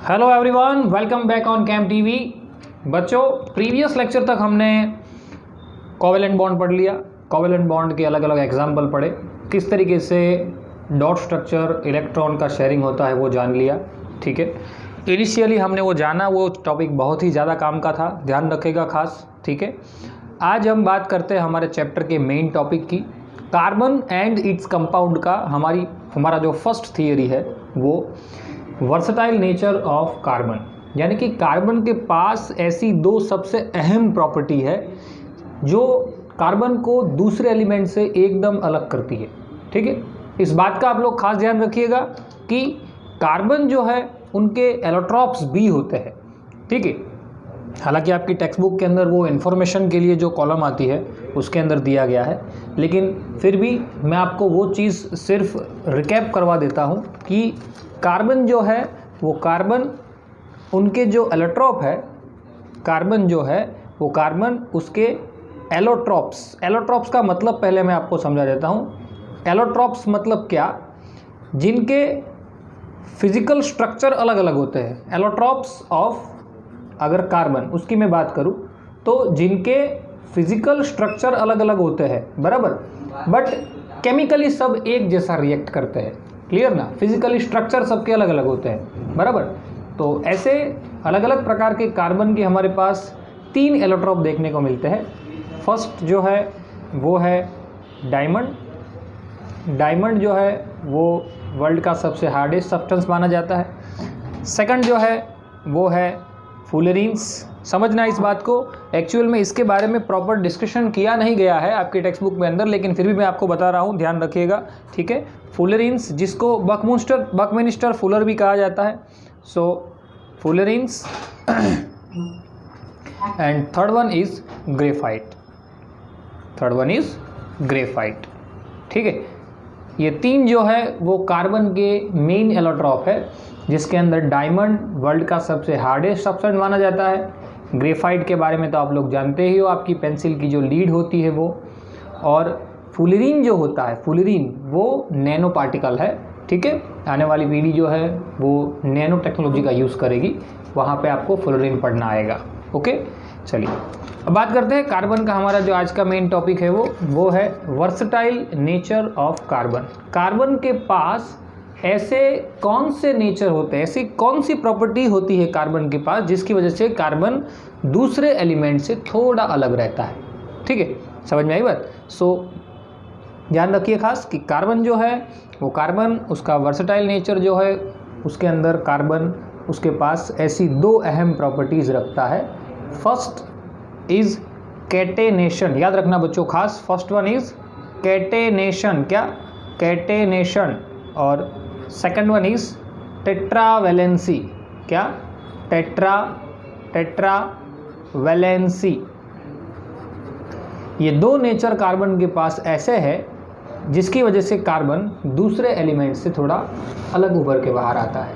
Hello everyone, welcome back on cam TV. बच्चों, previous lecture तक हमने कोवेलेंट बॉन्ड पढ़ लिया। कोवेलेंट बॉन्ड के अलग अलग एग्जाम्पल पढ़े, किस तरीके से डॉट स्ट्रक्चर इलेक्ट्रॉन का शेयरिंग होता है वो जान लिया। ठीक है, इनिशियली हमने वो जाना, वो टॉपिक बहुत ही ज़्यादा काम का था, ध्यान रखेगा खास। ठीक है, आज हम बात करते हैं हमारे चैप्टर के मेन टॉपिक की, कार्बन एंड इट्स कंपाउंड का। हमारा जो फर्स्ट थियरी है वो वर्सटाइल नेचर ऑफ कार्बन, यानी कि कार्बन के पास ऐसी दो सबसे अहम प्रॉपर्टी है जो कार्बन को दूसरे एलिमेंट से एकदम अलग करती है। ठीक है, इस बात का आप लोग खास ध्यान रखिएगा कि कार्बन जो है उनके एलोट्रॉप्स भी होते हैं। ठीक है, हालांकि आपकी टेक्स्ट बुक के अंदर वो इन्फॉर्मेशन के लिए जो कॉलम आती है उसके अंदर दिया गया है, लेकिन फिर भी मैं आपको वो चीज़ सिर्फ रिकैप करवा देता हूँ कि कार्बन जो है वो कार्बन, उनके जो एलोट्रॉप है, कार्बन जो है वो कार्बन उसके एलोट्रॉप्स का मतलब पहले मैं आपको समझा देता हूँ। एलोट्रॉप्स मतलब क्या? जिनके फिजिकल स्ट्रक्चर अलग अलग होते हैं। एलोट्रॉप्स ऑफ अगर कार्बन उसकी मैं बात करूँ तो जिनके फिजिकल स्ट्रक्चर अलग अलग होते हैं, बराबर, बट केमिकली सब एक जैसा रिएक्ट करते हैं। क्लियर ना? फिजिकली स्ट्रक्चर सबके अलग अलग होते हैं, बराबर। तो ऐसे अलग अलग प्रकार के कार्बन के हमारे पास 3 एलोट्रॉप देखने को मिलते हैं। फर्स्ट जो है वो है डायमंड। डायमंड जो है वो वर्ल्ड का सबसे हार्डेस्ट सब्सटेंस माना जाता है। सेकंड जो है वो है फुलरीन्स। समझना इस बात को, एक्चुअल में इसके बारे में प्रॉपर डिस्कशन किया नहीं गया है आपकी टेक्स्ट बुक में अंदर, लेकिन फिर भी मैं आपको बता रहा हूँ, ध्यान रखिएगा। ठीक है, फुलरीन्स, जिसको बकमिनिस्टर फुलर भी कहा जाता है। So fullerenes and third one is graphite. ठीक है, ये 3 जो है वो कार्बन के मेन एलोट्रॉप है, जिसके अंदर डायमंड वर्ल्ड का सबसे हार्डेस्ट सब्सटेंस माना जाता है। ग्रेफाइट के बारे में तो आप लोग जानते ही हो, आपकी पेंसिल की जो लीड होती है वो। और फुलरीन जो होता है, फुलरीन वो नैनो पार्टिकल है। ठीक है, आने वाली पीढ़ी जो है वो नैनो टेक्नोलॉजी का यूज़ करेगी, वहाँ पे आपको फुलरीन पढ़ना आएगा। ओके, चलिए अब बात करते हैं कार्बन का। हमारा जो आज का मेन टॉपिक है वो है versatile nature of carbon. Carbon के पास ऐसे कौन से नेचर होते हैं, ऐसी कौन सी प्रॉपर्टी होती है कार्बन के पास जिसकी वजह से कार्बन दूसरे एलिमेंट से थोड़ा अलग रहता है। ठीक है, समझ में आई बात? सो ध्यान रखिए खास कि कार्बन जो है वो कार्बन, उसका वर्सटाइल नेचर जो है, उसके अंदर कार्बन उसके पास ऐसी 2 अहम प्रॉपर्टीज़ रखता है। First is catenation. याद रखना बच्चों खास, फर्स्ट वन इज़ कैटेनेशन। क्या? कैटेनेशन। और सेकंड वन इज टेट्रावैलेंसी। क्या? टेट्रावैलेंसी। ये 2 नेचर कार्बन के पास ऐसे है जिसकी वजह से कार्बन दूसरे एलिमेंट से थोड़ा अलग उभर के बाहर आता है।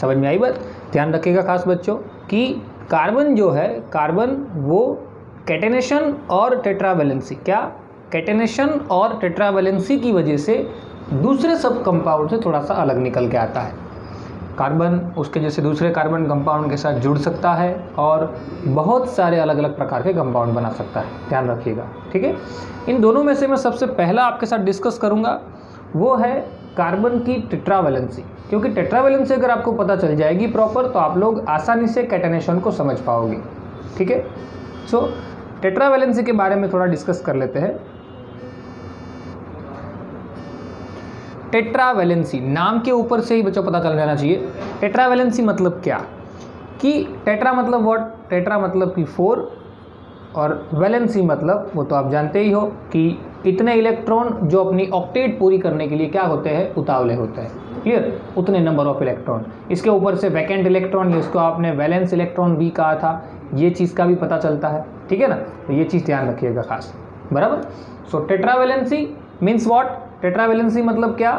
समझ में आई बात? ध्यान रखिएगा खास बच्चों कि कार्बन जो है, कार्बन वो कैटेनेशन और टेट्रावैलेंसी, क्या? कैटेनेशन और टेट्रावैलेंसी की वजह से दूसरे सब कंपाउंड से थोड़ा सा अलग निकल के आता है। कार्बन उसके जैसे दूसरे कार्बन कंपाउंड के साथ जुड़ सकता है और बहुत सारे अलग अलग प्रकार के कंपाउंड बना सकता है। ध्यान रखिएगा, ठीक है। इन दोनों में से मैं सबसे पहला आपके साथ डिस्कस करूंगा वो है कार्बन की टेट्रावैलेंसी, क्योंकि टेट्रावैलेंसी अगर आपको पता चल जाएगी प्रॉपर तो आप लोग आसानी से कैटेनेशन को समझ पाओगे। ठीक है, सो टेट्रावैलेंसी के बारे में थोड़ा डिस्कस कर लेते हैं। टेट्रावैलेंसी नाम के ऊपर से ही बच्चों पता चल जाना चाहिए टेट्रावैलेंसी मतलब क्या। कि टेट्रा मतलब व्हाट? टेट्रा मतलब कि 4 और वैलेंसी मतलब वो तो आप जानते ही हो कि इतने इलेक्ट्रॉन जो अपनी ऑक्टेट पूरी करने के लिए क्या होते हैं, उतावले होते हैं। क्लियर? उतने नंबर ऑफ इलेक्ट्रॉन। इसके ऊपर से वैकेंट इलेक्ट्रॉन, जिसको आपने वैलेंस इलेक्ट्रॉन भी कहा था, ये चीज़ का भी पता चलता है। ठीक है ना? तो ये चीज़ ध्यान रखिएगा खास, बराबर। सो टेट्रावैलेंसी मीन्स व्हाट? टेट्रावैलेंसी मतलब क्या?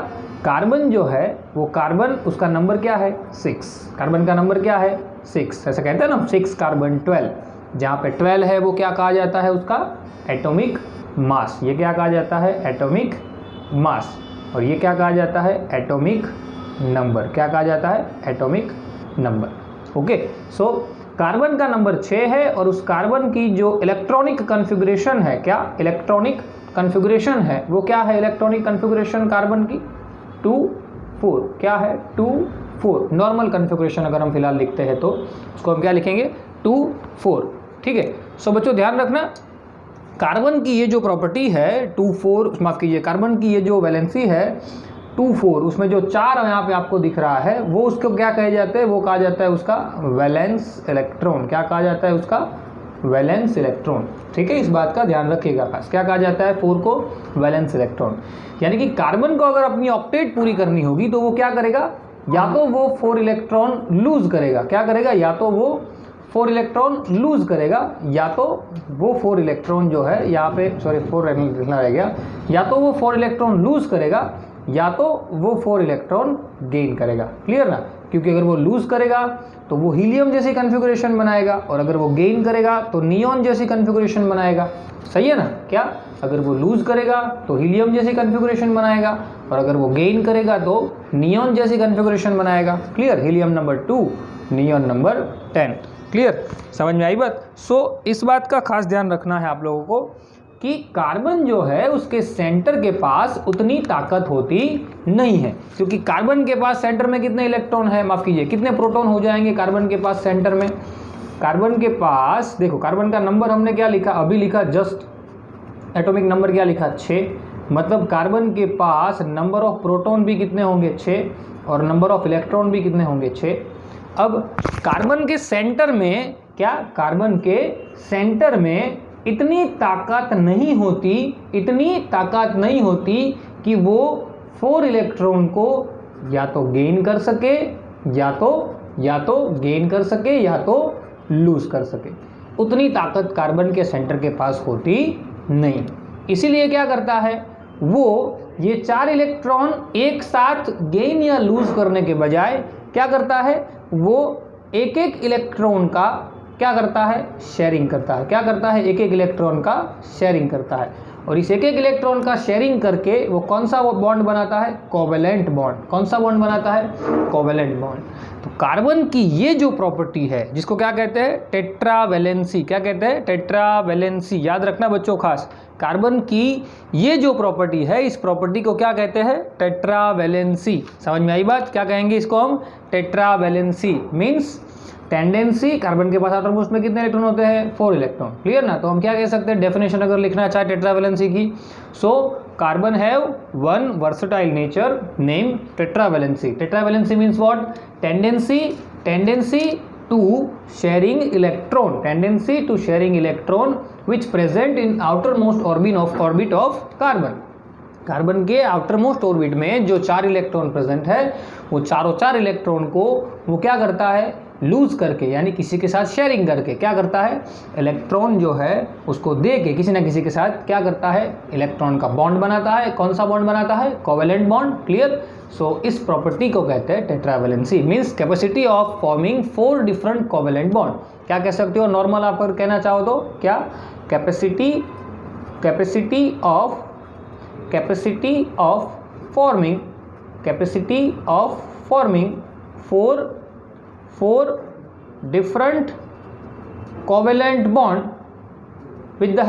कार्बन जो है वो कार्बन, उसका नंबर क्या है? 6। कार्बन का नंबर क्या है? 6। ऐसा कहते हैं ना, 6 कार्बन 12। जहाँ पे 12 है वो क्या कहा जाता है? उसका एटॉमिक मास। ये क्या कहा जाता है? Atomic mass. और ये क्या कहा जाता है? Atomic number. क्या कहा जाता है? Atomic number. Okay, so carbon का नंबर 6 है और उस कार्बन की जो इलेक्ट्रॉनिक कन्फिगरेशन है, क्या इलेक्ट्रॉनिक कन्फिगरेशन है, वो क्या है इलेक्ट्रॉनिक कन्फिगरेशन कार्बन की 2,4, क्या है 2,4 नॉर्मल कन्फिगरेशन अगर हम फिलहाल लिखते हैं तो उसको हम क्या लिखेंगे 2,4, ठीक है। सो बच्चों ध्यान रखना, कार्बन की ये जो प्रॉपर्टी है 2,4, माफ कीजिए, कार्बन की ये जो वैलेंसी है 2,4, उसमें जो 4 यहाँ पे आपको दिख रहा है वो उसको क्या कहे जाते हैं, वो कहा जाता है उसका वैलेंस इलेक्ट्रॉन। क्या कहा जाता है उसका वैलेंस इलेक्ट्रॉन, ठीक है, इस बात का ध्यान रखिएगा खास। क्या कहा जाता है 4 को वैलेंस इलेक्ट्रॉन। यानी कि कार्बन को अगर अपनी ऑक्टेट पूरी करनी होगी तो वो क्या करेगा, या तो वो 4 इलेक्ट्रॉन लूज करेगा, क्या करेगा, या तो वो 4 इलेक्ट्रॉन लूज करेगा, या तो वो 4 इलेक्ट्रॉन जो है यहाँ पे, सॉरी 4 लिखना रह गया, या तो वो 4 इलेक्ट्रॉन लूज करेगा या तो वो 4 इलेक्ट्रॉन गेन करेगा। क्लियर ना, क्योंकि अगर वो लूज करेगा तो वो हीलियम जैसी कन्फिगरेशन बनाएगा और अगर वो गेन करेगा तो नियॉन जैसी कन्फिगरेशन बनाएगा। सही है ना, क्या अगर वो लूज करेगा तो हीलियम जैसी कन्फिगरेशन बनाएगा और अगर वो गेन करेगा तो नियॉन जैसी कन्फिगरेशन बनाएगा। Clear, helium number 2, neon number 10। Clear, समझ में आई बात। सो इस बात का खास ध्यान रखना है आप लोगों को कि कार्बन जो है उसके सेंटर के पास उतनी ताकत होती नहीं है, क्योंकि कार्बन के पास सेंटर में कितने इलेक्ट्रॉन है, माफ कीजिए कितने प्रोटॉन हो जाएंगे कार्बन के पास सेंटर में। कार्बन के पास देखो, कार्बन का नंबर हमने क्या लिखा, अभी लिखा जस्ट एटॉमिक नंबर क्या लिखा 6, मतलब कार्बन के पास नंबर ऑफ प्रोटॉन भी कितने होंगे 6 और नंबर ऑफ इलेक्ट्रॉन भी कितने होंगे 6। अब कार्बन के सेंटर में क्या, कार्बन के सेंटर में इतनी ताकत नहीं होती, इतनी ताकत नहीं होती कि वो 4 इलेक्ट्रॉन को या तो गेन कर सके या तो गेन कर सके या तो लूज कर सके। उतनी ताकत कार्बन के सेंटर के पास होती नहीं। इसीलिए क्या करता है वो, ये 4 इलेक्ट्रॉन एक साथ गेन या लूज करने के बजाय क्या करता है, वो एक एक इलेक्ट्रॉन का क्या करता है, शेयरिंग करता है। क्या करता है, एक एक इलेक्ट्रॉन का शेयरिंग करता है और इस एक एक इलेक्ट्रॉन का शेयरिंग करके वो कौन सा बॉन्ड बनाता है, कोवेलेंट बॉन्ड। कौन सा बॉन्ड बनाता है, कोवेलेंट बॉन्ड। तो कार्बन की ये जो प्रॉपर्टी है जिसको क्या कहते हैं, टेट्रावैलेंसी। क्या कहते हैं, टेट्रावैलेंसी। याद रखना बच्चों खास, कार्बन की ये जो प्रॉपर्टी है इस प्रॉपर्टी को क्या कहते हैं, टेट्रावैलेंसी। समझ में आई बात, क्या कहेंगे इसको हम, टेट्रावैलेंसी। मीन्स टेंडेंसी, कार्बन के पास आउटर मोस्ट में कितने इलेक्ट्रॉन होते हैं, 4 इलेक्ट्रॉन। क्लियर ना, तो हम क्या कह सकते हैं डेफिनेशन अगर लिखना चाहे टेट्रावैलेंसी की, so carbon have one versatile nature name tetravalency. Tetravalency means what, tendency to sharing electron, tendency to sharing electron which present in outer most orbit of carbon. Carbon के आउटर मोस्ट ऑर्बिट में जो 4 electron present है वो चारों 4 electron को वो क्या करता है, लूज करके, यानी किसी के साथ शेयरिंग करके क्या करता है, इलेक्ट्रॉन जो है उसको दे के किसी ना किसी के साथ क्या करता है, इलेक्ट्रॉन का बॉन्ड बनाता है। कौन सा बॉन्ड बनाता है, कोवेलेंट बॉन्ड। क्लियर, सो इस प्रॉपर्टी को कहते हैं tetravalency. Means capacity of forming 4 different covalent bond. क्या कह सकते हो, नॉर्मल आप अगर कहना चाहो तो क्या, capacity of forming 4 different covalent bond with the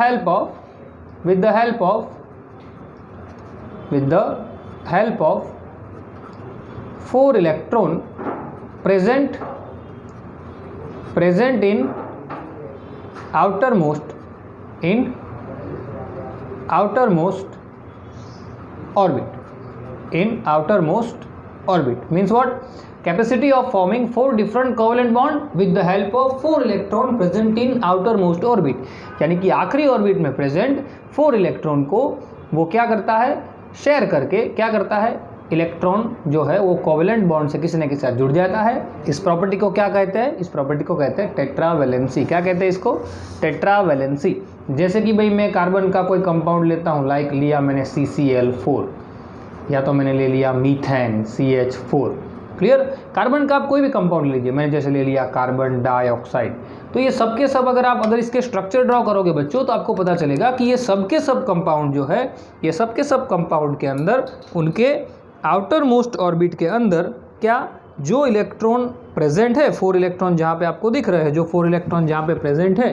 help of 4 electron present in outermost orbit means what, capacity of forming 4 different covalent bond with the help of 4 electron present in outermost orbit। यानी कि आखिरी orbit में present 4 electron को वो क्या करता है, share करके क्या करता है, इलेक्ट्रॉन जो है वो कोवेलेंट बॉन्ड से किसी न किसी साथ जुड़ जाता है। इस प्रॉपर्टी को क्या कहते हैं, इस प्रॉपर्टी को कहते हैं टेट्रावैलेंसी। क्या कहते हैं इसको, टेट्रावैलेंसी। जैसे कि भाई मैं कार्बन का कोई कंपाउंड लेता हूँ, लाइक लिया मैंने CCl4 या तो मैंने ले लिया मीथेन CH4। क्लियर, कार्बन का आप कोई भी कंपाउंड लीजिए, मैंने जैसे ले लिया कार्बन डाइऑक्साइड, तो ये सब के सब अगर इसके स्ट्रक्चर ड्रॉ करोगे बच्चों तो आपको पता चलेगा कि ये सब के सब कंपाउंड जो है, ये सब के सब कंपाउंड के अंदर उनके आउटर मोस्ट ऑर्बिट के अंदर क्या जो इलेक्ट्रॉन प्रेजेंट है, 4 इलेक्ट्रॉन जहाँ पे आपको दिख रहे हैं, जो 4 इलेक्ट्रॉन जहाँ पे प्रेजेंट है,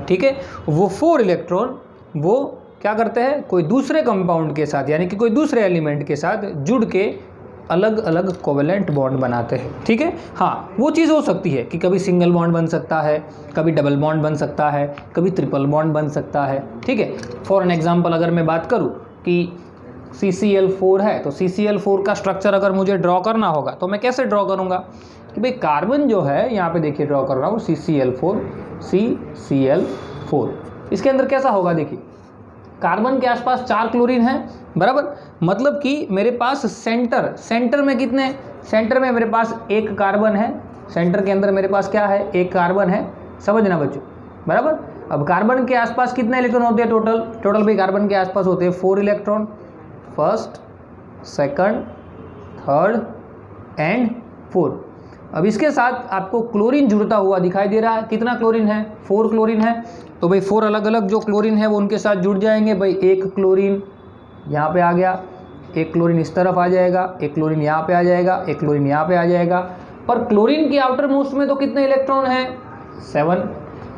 ठीक है, वो 4 इलेक्ट्रॉन वो क्या करते हैं, कोई दूसरे कंपाउंड के साथ यानी कि कोई दूसरे एलिमेंट के साथ जुड़ के अलग अलग कोवेलेंट बॉन्ड बनाते हैं। ठीक है, हाँ वो चीज़ हो सकती है कि कभी सिंगल बॉन्ड बन सकता है, कभी डबल बॉन्ड बन सकता है, कभी ट्रिपल बॉन्ड बन सकता है। ठीक है, फॉर एन एग्जांपल अगर मैं बात करूँ कि CCl4 है, तो CCl4 का स्ट्रक्चर अगर मुझे ड्रॉ करना होगा तो मैं कैसे ड्रॉ करूँगा कि भाई कार्बन जो है यहाँ पे देखिए ड्रॉ कर रहा हूँ CCl4, इसके अंदर कैसा होगा, देखिए कार्बन के आसपास 4 क्लोरीन है बराबर, मतलब कि मेरे पास सेंटर में कितने, सेंटर में मेरे पास 1 कार्बन है, सेंटर के अंदर मेरे पास क्या है, 1 कार्बन है, समझना बच्चों बराबर। अब कार्बन के आसपास कितने इलेक्ट्रॉन होते हैं टोटल भी कार्बन के आसपास होते हैं 4 electron, first, second, third and fourth. अब इसके साथ आपको क्लोरीन जुड़ता हुआ दिखाई दे रहा है, कितना क्लोरीन है, 4 क्लोरीन है, तो भाई 4 अलग अलग जो क्लोरीन है वो उनके साथ जुड़ जाएंगे। भाई 1 क्लोरीन यहाँ पे आ गया, 1 क्लोरीन इस तरफ आ जाएगा, 1 क्लोरीन यहाँ पे आ जाएगा, 1 क्लोरीन यहाँ पे आ जाएगा। पर क्लोरीन की आउटर मोस्ट में तो कितने इलेक्ट्रॉन हैं, 7,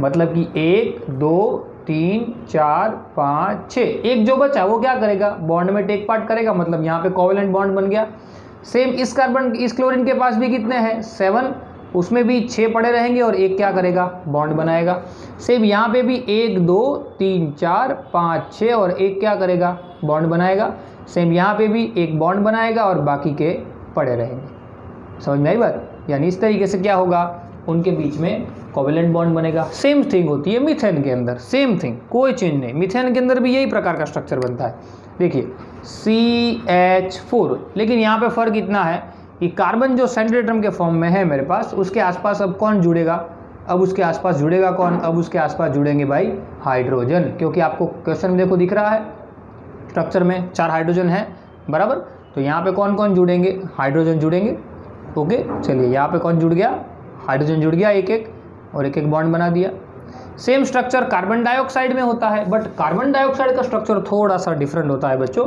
मतलब कि 1 2 3 4 5 6, एक जो बचा वो क्या करेगा, बॉन्ड में टेक पार्ट करेगा, मतलब यहाँ पे कोवेलेंट बॉन्ड बन गया। सेम इस क्लोरीन के पास भी कितने हैं, 7, उसमें भी 6 पड़े रहेंगे और 1 क्या करेगा, बॉन्ड बनाएगा। सेम यहाँ पे भी 1 2 3 4 5 6 और 1 क्या करेगा, बॉन्ड बनाएगा। सेम यहाँ पे भी 1 बॉन्ड बनाएगा और बाकी के पड़े रहेंगे। समझ में आई बात, यानी इस तरीके से क्या होगा, उनके बीच में कोवेलेंट बॉन्ड बनेगा। सेम थिंग होती है मीथेन के अंदर, सेम थिंग, कोई चेंज नहीं, मीथेन के अंदर भी यही प्रकार का स्ट्रक्चर बनता है। देखिए CH4, लेकिन यहाँ पे फ़र्क इतना है कि कार्बन जो सेंट्रल एटम के फॉर्म में है मेरे पास, उसके आसपास अब कौन जुड़ेगा, अब उसके आसपास जुड़ेगा कौन, अब उसके आसपास जुड़ेंगे भाई हाइड्रोजन, क्योंकि आपको क्वेश्चन में देखो दिख रहा है स्ट्रक्चर में 4 हाइड्रोजन है बराबर, तो यहाँ पे कौन कौन जुड़ेंगे, हाइड्रोजन जुड़ेंगे। ओके चलिए, यहाँ पे कौन जुड़ गया, हाइड्रोजन जुड़ गया, एक एक और एक एक बॉन्ड बना दिया। सेम स्ट्रक्चर कार्बन डाइऑक्साइड में होता है, बट कार्बन डाइऑक्साइड का स्ट्रक्चर थोड़ा सा डिफरेंट होता है बच्चों,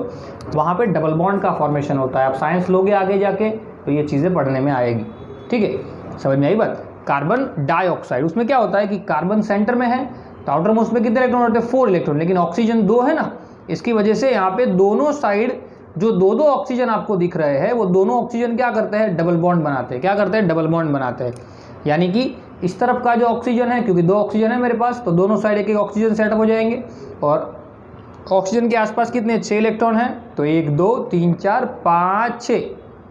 वहाँ पे डबल बॉन्ड का फॉर्मेशन होता है। आप साइंस लोगे आगे जाके तो ये चीज़ें पढ़ने में आएगी। ठीक है, समझ में आई बात। कार्बन डाइऑक्साइड उसमें क्या होता है कि कार्बन सेंटर में है तो आउटर मोस्ट में कितने इलेक्ट्रॉन होते हैं, 4 इलेक्ट्रॉन, लेकिन ऑक्सीजन 2 है ना, इसकी वजह से यहाँ पे दोनों साइड जो 2 ऑक्सीजन आपको दिख रहे हैं वो दोनों ऑक्सीजन क्या करते हैं, डबल बॉन्ड बनाते हैं। क्या करते हैं, डबल बॉन्ड बनाते हैं, यानी कि इस तरफ का जो ऑक्सीजन है, क्योंकि 2 ऑक्सीजन है मेरे पास, तो दोनों साइड एक एक ऑक्सीजन सेटअप हो जाएंगे। और ऑक्सीजन के आसपास कितने, 6 इलेक्ट्रॉन हैं, तो 1 2 3 4 5 6,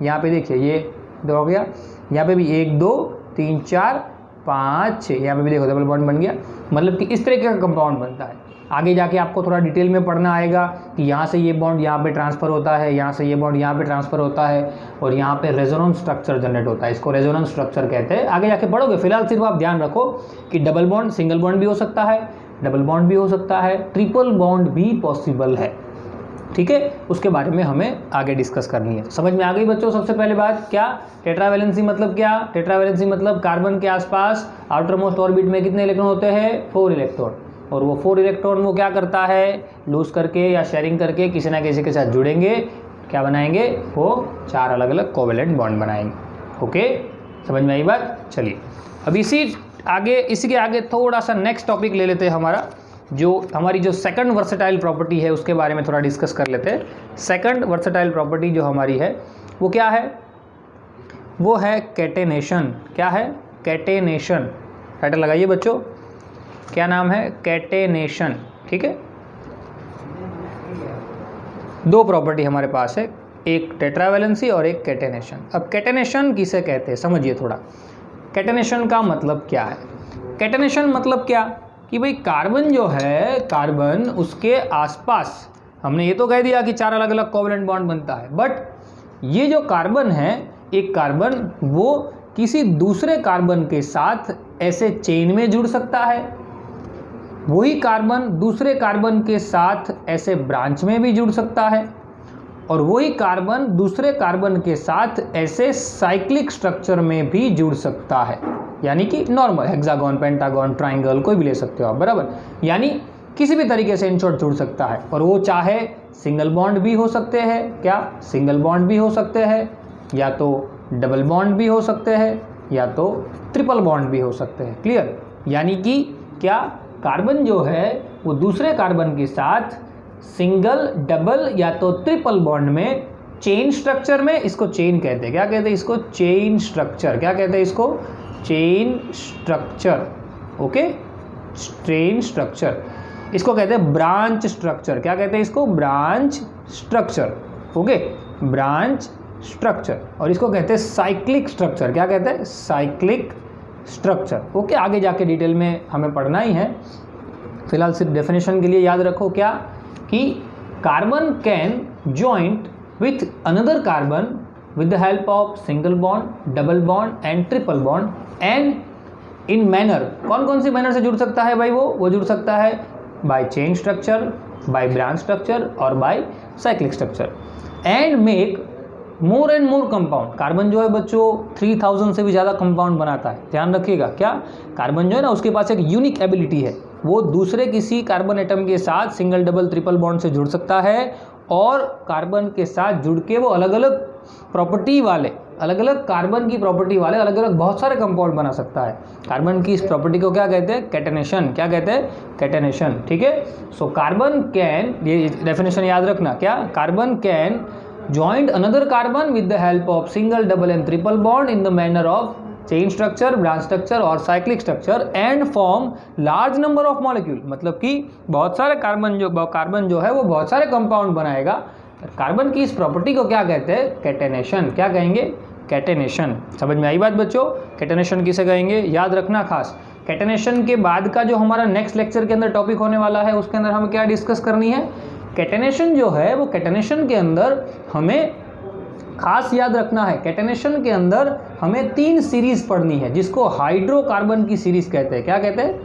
यहाँ पे देखिए ये 2 हो गया, यहाँ पे भी 1 2 3 4 5 6, यहाँ पे भी देखो डबल बॉन्ड बन गया। मतलब कि इस तरीके का कंपाउंड बनता है। आगे जाके आपको थोड़ा डिटेल में पढ़ना आएगा कि यहाँ से ये बॉन्ड यहाँ पे ट्रांसफ़र होता है, यहाँ से ये बॉन्ड यहाँ पे ट्रांसफ़र होता है, और यहाँ पे रेजोनेंस स्ट्रक्चर जनरेट होता है, इसको रेजोनेंस स्ट्रक्चर कहते हैं। आगे जाके पढ़ोगे, फिलहाल सिर्फ आप ध्यान रखो कि डबल बॉन्ड सिंगल बॉन्ड भी हो सकता है, डबल बॉन्ड भी हो सकता है, ट्रिपल बॉन्ड भी पॉसिबल है। ठीक है, उसके बारे में हमें आगे डिस्कस करनी है। समझ में आ गई बच्चों। सबसे पहले बात क्या, टेट्रावैलेंसी मतलब क्या, टेट्रावैलेंसी मतलब कार्बन के आसपास आउटर मोस्ट ऑर्बिट में कितने इलेक्ट्रॉन होते हैं, 4 इलेक्ट्रॉन, और वो 4 इलेक्ट्रॉन वो क्या करता है, लूज करके या शेयरिंग करके किसी ना किसी के साथ जुड़ेंगे, क्या बनाएंगे, वो 4 अलग अलग कोवेलेंट बॉन्ड बनाएंगे। ओके, समझ में आई बात। चलिए अब इसी के आगे थोड़ा सा नेक्स्ट टॉपिक ले लेते हैं, हमारी जो सेकंड वर्सेटाइल प्रॉपर्टी है उसके बारे में थोड़ा डिस्कस कर लेते हैं। सेकंड वर्सेटाइल प्रॉपर्टी जो हमारी है वो क्या है, वो है कैटेनेशन। क्या है, कैटेनेशन। टाइटल लगाइए बच्चों, क्या नाम है, कैटेनेशन। ठीक है, 2 प्रॉपर्टी हमारे पास है, एक टेट्रावैलेंसी और एक कैटेनेशन। अब कैटेनेशन किसे कहते हैं समझिए थोड़ा। कैटेनेशन का मतलब क्या है, कैटेनेशन मतलब क्या कि भाई कार्बन जो है, कार्बन उसके आसपास हमने ये तो कह दिया कि 4 अलग अलग कोवेलेंट बॉन्ड बनता है, बट ये जो कार्बन है, एक कार्बन वो किसी दूसरे कार्बन के साथ ऐसे चेन में जुड़ सकता है, वही कार्बन दूसरे कार्बन के साथ ऐसे ब्रांच में भी जुड़ सकता है, और वही कार्बन दूसरे कार्बन के साथ ऐसे साइक्लिक स्ट्रक्चर में भी जुड़ सकता है, यानी कि नॉर्मल हेक्सागन, पेंटागन, ट्राइंगल कोई भी ले सकते हो आप बराबर, यानी किसी भी तरीके से इन शॉर्ट जुड़ सकता है। और वो चाहे सिंगल बॉन्ड भी हो सकते हैं, क्या सिंगल बॉन्ड भी हो सकते हैं, या तो डबल बॉन्ड भी हो सकते हैं या तो ट्रिपल बॉन्ड भी हो सकते हैं। क्लियर? यानी कि क्या कार्बन जो है वो दूसरे कार्बन के साथ सिंगल, डबल या तो ट्रिपल बॉन्ड में चेन स्ट्रक्चर में, इसको चेन कहते हैं, क्या कहते हैं इसको? Chain structure. क्या कहते हैं इसको? Chain structure. Okay, chain structure. इसको कहते हैं ब्रांच स्ट्रक्चर। क्या कहते हैं इसको? Branch structure. Okay, branch structure. और इसको कहते हैं साइक्लिक स्ट्रक्चर। क्या कहते हैं? Cyclic structure. ओके, आगे जाके डिटेल में हमें पढ़ना ही है, फिलहाल सिर्फ डेफिनेशन के लिए याद रखो क्या कि carbon can joint with another carbon with the help of single bond, double bond and triple bond and in manner. कौन कौन सी मैनर से जुड़ सकता है भाई? वो जुड़ सकता है by chain structure, by branch structure और by cyclic structure and make more and more compound. Carbon जो है बच्चों 3000 से भी ज़्यादा कंपाउंड बनाता है। ध्यान रखिएगा, क्या कार्बन जो है ना उसके पास एक यूनिक एबिलिटी है, वो दूसरे किसी कार्बन एटम के साथ सिंगल, डबल, ट्रिपल बॉन्ड से जुड़ सकता है और कार्बन के साथ जुड़ के वो अलग अलग प्रॉपर्टी वाले, अलग अलग कार्बन की प्रॉपर्टी वाले अलग अलग बहुत सारे कंपाउंड बना सकता है। कार्बन की इस प्रॉपर्टी को क्या कहते हैं? कैटेनेशन। क्या कहते हैं? कैटेनेशन। ठीक है, सो कार्बन कैन, ये डेफिनेशन याद रखना, क्या? Carbon can joined another carbon with the help of single, double and triple bond in the manner of chain structure, branch structure और cyclic structure and form large number of molecule। मतलब कि बहुत सारे carbon जो है वो बहुत सारे कंपाउंड बनाएगा। कार्बन की इस प्रॉपर्टी को क्या कहते हैं? कैटेनेशन। क्या कहेंगे? कैटेनेशन। समझ में आई बात बच्चों? कैटेनेशन किसे कहेंगे? याद रखना खास। कैटेनेशन के बाद का जो हमारा नेक्स्ट लेक्चर के अंदर टॉपिक होने वाला है उसके अंदर हमें क्या डिस्कस करनी है? कैटेनेशन जो है वो कैटेनेशन के अंदर हमें खास याद रखना है, कैटेनेशन के अंदर हमें 3 सीरीज पढ़नी है जिसको हाइड्रोकार्बन की सीरीज कहते हैं। क्या कहते हैं?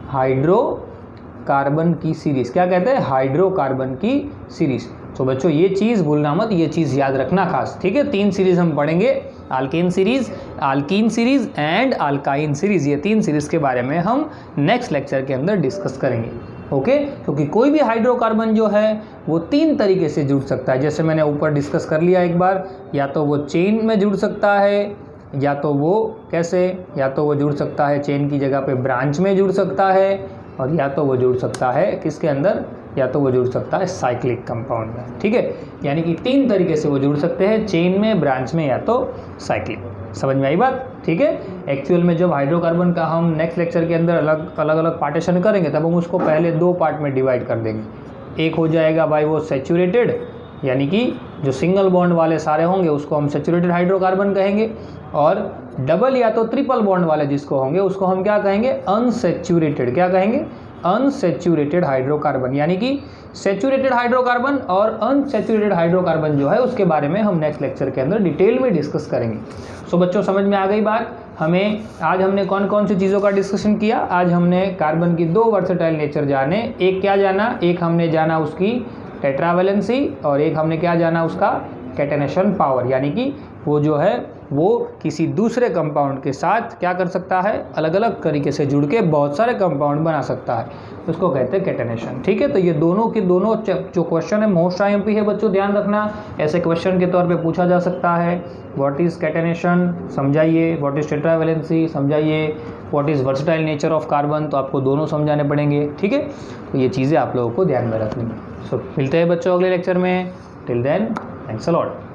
हाइड्रोकार्बन की सीरीज। क्या कहते हैं? हाइड्रोकार्बन की सीरीज। तो बच्चों ये चीज़ भूलना मत, ये चीज़ याद रखना खास। ठीक है, 3 सीरीज हम पढ़ेंगे, alkane series, alkene series and alkyne series. ये 3 सीरीज के बारे में हम नेक्स्ट लेक्चर के अंदर डिस्कस करेंगे। ओके, क्योंकि कोई भी हाइड्रोकार्बन जो है वो 3 तरीके से जुड़ सकता है, जैसे मैंने ऊपर डिस्कस कर लिया एक बार। या तो वो चेन में जुड़ सकता है, या तो वो कैसे, या तो वो जुड़ सकता है चेन की जगह पे ब्रांच में जुड़ सकता है, और या तो वो जुड़ सकता है किसके अंदर? या तो वो जुड़ सकता है साइक्लिक कंपाउंड में। ठीक है, यानी कि 3 तरीके से वो जुड़ सकते हैं, चेन में, ब्रांच में या तो साइक्लिक। समझ में आई बात? ठीक है, एक्चुअल में जब हाइड्रोकार्बन का हम नेक्स्ट लेक्चर के अंदर अलग अलग पार्टीशन करेंगे तब हम उसको पहले 2 पार्ट में डिवाइड कर देंगे। एक हो जाएगा भाई वो सैचुरेटेड, यानी कि जो सिंगल बॉन्ड वाले सारे होंगे उसको हम सैचुरेटेड हाइड्रोकार्बन कहेंगे, और डबल या तो ट्रिपल बॉन्ड वाले जिसको होंगे उसको हम क्या कहेंगे? अनसैचुरेटेड। क्या कहेंगे? Unsaturated hydrocarbon. यानी कि सैचुरेटेड हाइड्रोकार्बन और अनसैचुरेटेड हाइड्रोकार्बन जो है उसके बारे में हम नेक्स्ट लेक्चर के अंदर डिटेल में डिस्कस करेंगे। सो बच्चों समझ में आ गई बात? हमें आज हमने कौन कौन सी चीज़ों का डिस्कशन किया? आज हमने कार्बन की 2 वर्सेटाइल नेचर जाने। एक क्या जाना? एक हमने जाना उसकी टेट्रावैलेंसी, और एक हमने क्या जाना? उसका कैटेनेशन पावर। यानी कि वो जो है वो किसी दूसरे कंपाउंड के साथ क्या कर सकता है? अलग अलग तरीके से जुड़ के बहुत सारे कंपाउंड बना सकता है, उसको कहते हैं कैटेनेशन। ठीक है, तो ये दोनों के दोनों जो क्वेश्चन है मोस्ट आईएमपी है बच्चों, ध्यान रखना। ऐसे क्वेश्चन के तौर पे पूछा जा सकता है, व्हाट इज़ कैटेनेशन समझाइए, व्हाट इज़ टेट्रावैलेंसी समझाइए, what is versatile nature of carbon, तो आपको दोनों समझाने पड़ेंगे। ठीक है, तो ये चीज़ें आप लोगों को ध्यान में रखनी है। सो मिलते हैं बच्चों अगले लेक्चर में। Till then, thanks a lot.